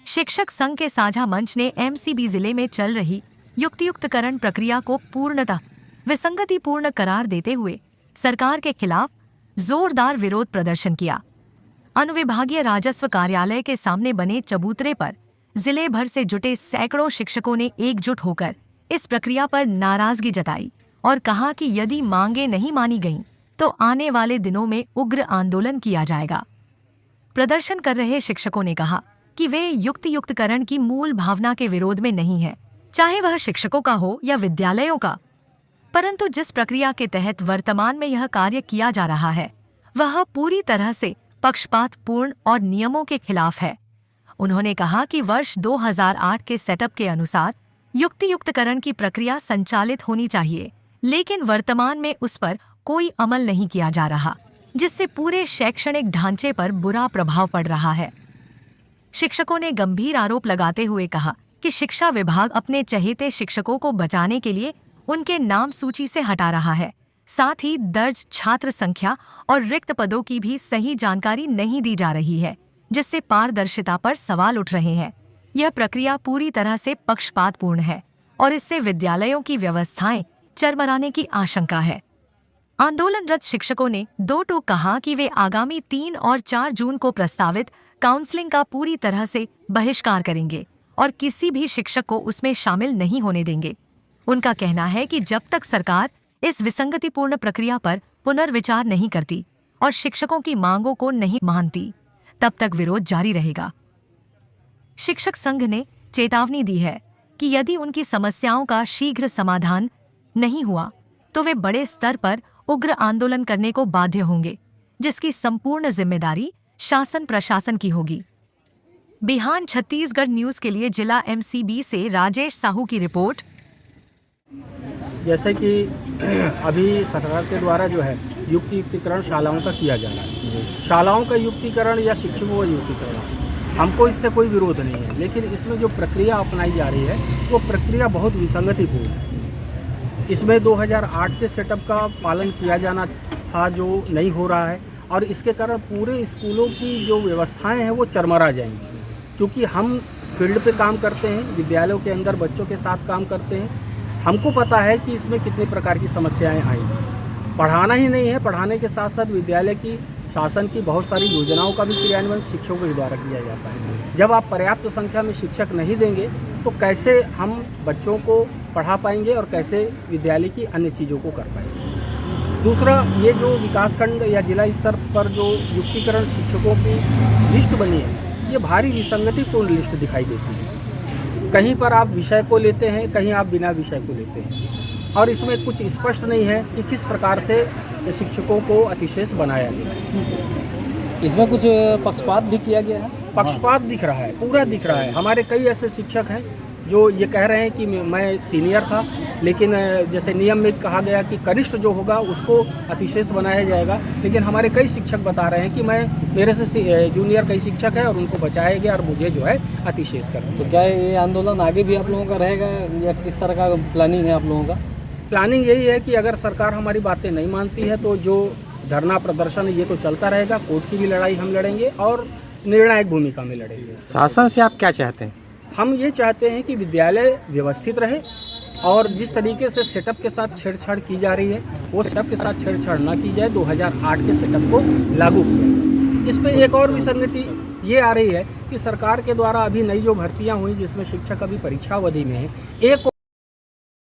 शिक्षक संघ के साझा मंच ने एमसीबी जिले में चल रही युक्तियुक्तकरण प्रक्रिया को पूर्णतः विसंगतिपूर्ण करार देते हुए सरकार के खिलाफ जोरदार विरोध प्रदर्शन किया। अनुविभागीय राजस्व कार्यालय के सामने बने चबूतरे पर जिले भर से जुटे सैकड़ों शिक्षकों ने एकजुट होकर इस प्रक्रिया पर नाराजगी जताई और कहा कि यदि मांगे नहीं मानी गईं, तो आने वाले दिनों में उग्र आंदोलन किया जाएगा। प्रदर्शन कर रहे शिक्षकों ने कहा कि वे युक्तियुक्तकरण की मूल भावना के विरोध में नहीं है, चाहे वह शिक्षकों का हो या विद्यालयों का, परंतु जिस प्रक्रिया के तहत वर्तमान में यह कार्य किया जा रहा है वह पूरी तरह से पक्षपातपूर्ण और नियमों के खिलाफ है। उन्होंने कहा कि वर्ष 2008 के सेटअप के अनुसार युक्तियुक्तकरण की प्रक्रिया संचालित होनी चाहिए, लेकिन वर्तमान में उस पर कोई अमल नहीं किया जा रहा, जिससे पूरे शैक्षणिक ढांचे पर बुरा प्रभाव पड़ रहा है। शिक्षकों ने गंभीर आरोप लगाते हुए कहा कि शिक्षा विभाग अपने चहेते शिक्षकों को बचाने के लिए उनके नाम सूची से हटा रहा है। साथ ही दर्ज छात्र संख्या और रिक्त पदों की भी सही जानकारी नहीं दी जा रही है, जिससे पारदर्शिता पर सवाल उठ रहे हैं। यह प्रक्रिया पूरी तरह से पक्षपातपूर्ण है और इससे विद्यालयों की व्यवस्थाएं चरमराने की आशंका है। आंदोलनरत शिक्षकों ने दो टूक कहा कि वे आगामी 3 और 4 जून को प्रस्तावित काउंसलिंग का पूरी तरह से बहिष्कार करेंगे और किसी भी शिक्षक को उसमें शामिल नहीं होने देंगे। उनका कहना है कि जब तक सरकार इस विसंगतिपूर्ण प्रक्रिया पर पुनर्विचार नहीं करती और शिक्षकों की मांगों को नहीं मानती, तब तक विरोध जारी रहेगा। शिक्षक संघ ने चेतावनी दी है कि यदि उनकी समस्याओं का शीघ्र समाधान नहीं हुआ तो वे बड़े स्तर पर उग्र आंदोलन करने को बाध्य होंगे, जिसकी संपूर्ण जिम्मेदारी शासन प्रशासन की होगी। बिहान छत्तीसगढ़ न्यूज के लिए जिला एमसीबी से राजेश साहू की रिपोर्ट। जैसे कि अभी सरकार के द्वारा जो है युक्तियुक्तिकरण शालाओं का किया जा रहा है, शालाओं का युक्तिकरण या शिक्षकों का युक्तिकरण, हमको इससे कोई विरोध नहीं है, लेकिन इसमें जो प्रक्रिया अपनाई जा रही है वो प्रक्रिया बहुत विसंगतिपूर्ण है। इसमें 2008 के सेटअप का पालन किया जाना था, जो नहीं हो रहा है, और इसके कारण पूरे स्कूलों की जो व्यवस्थाएं हैं वो चरमरा जाएंगी। क्योंकि हम फील्ड पे काम करते हैं, विद्यालयों के अंदर बच्चों के साथ काम करते हैं, हमको पता है कि इसमें कितने प्रकार की समस्याएं आएंगी। पढ़ाना ही नहीं है, पढ़ाने के साथ साथ विद्यालय की शासन की बहुत सारी योजनाओं का भी क्रियान्वयन शिक्षकों के द्वारा किया जाता है। जब आप पर्याप्त संख्या में शिक्षक नहीं देंगे तो कैसे हम बच्चों को पढ़ा पाएंगे और कैसे विद्यालय की अन्य चीज़ों को कर पाएंगे। दूसरा, ये जो विकासखंड या जिला स्तर पर जो युक्तिकरण शिक्षकों की लिस्ट बनी है, ये भारी विसंगतिपूर्ण लिस्ट दिखाई देती है। कहीं पर आप विषय को लेते हैं, कहीं आप बिना विषय को लेते हैं, और इसमें कुछ स्पष्ट नहीं है कि किस प्रकार से शिक्षकों को अतिशेष बनाया गया है। इसमें कुछ पक्षपात भी किया गया है। पक्षपात दिख रहा है, पूरा दिख रहा है। हमारे कई ऐसे शिक्षक हैं जो ये कह रहे हैं कि मैं सीनियर था, लेकिन जैसे नियम में कहा गया कि कनिष्ठ जो होगा उसको अतिशेष बनाया जाएगा, लेकिन हमारे कई शिक्षक बता रहे हैं कि मेरे से जूनियर कई शिक्षक हैं और उनको बचाया गया और मुझे जो है अतिशेष कर। तो क्या ये आंदोलन आगे भी आप लोगों का रहेगा या किस तरह का प्लानिंग है आप लोगों का? प्लानिंग यही है कि अगर सरकार हमारी बातें नहीं मानती है तो जो धरना प्रदर्शन ये तो चलता रहेगा, कोर्ट की भी लड़ाई हम लड़ेंगे और निर्णायक भूमिका में लड़ेंगे। शासन से आप क्या चाहते हैं? हम ये चाहते हैं कि विद्यालय व्यवस्थित रहे और जिस तरीके से सेटअप के साथ छेड़छाड़ की जा रही है वो सेटअप के साथ छेड़छाड़ ना की जाए। 2008 के सेटअप को लागू किया। इस पर एक और विसंगति ये आ रही है कि सरकार के द्वारा अभी नई जो भर्तियां हुई जिसमें शिक्षक अभी परीक्षावधि में है, एक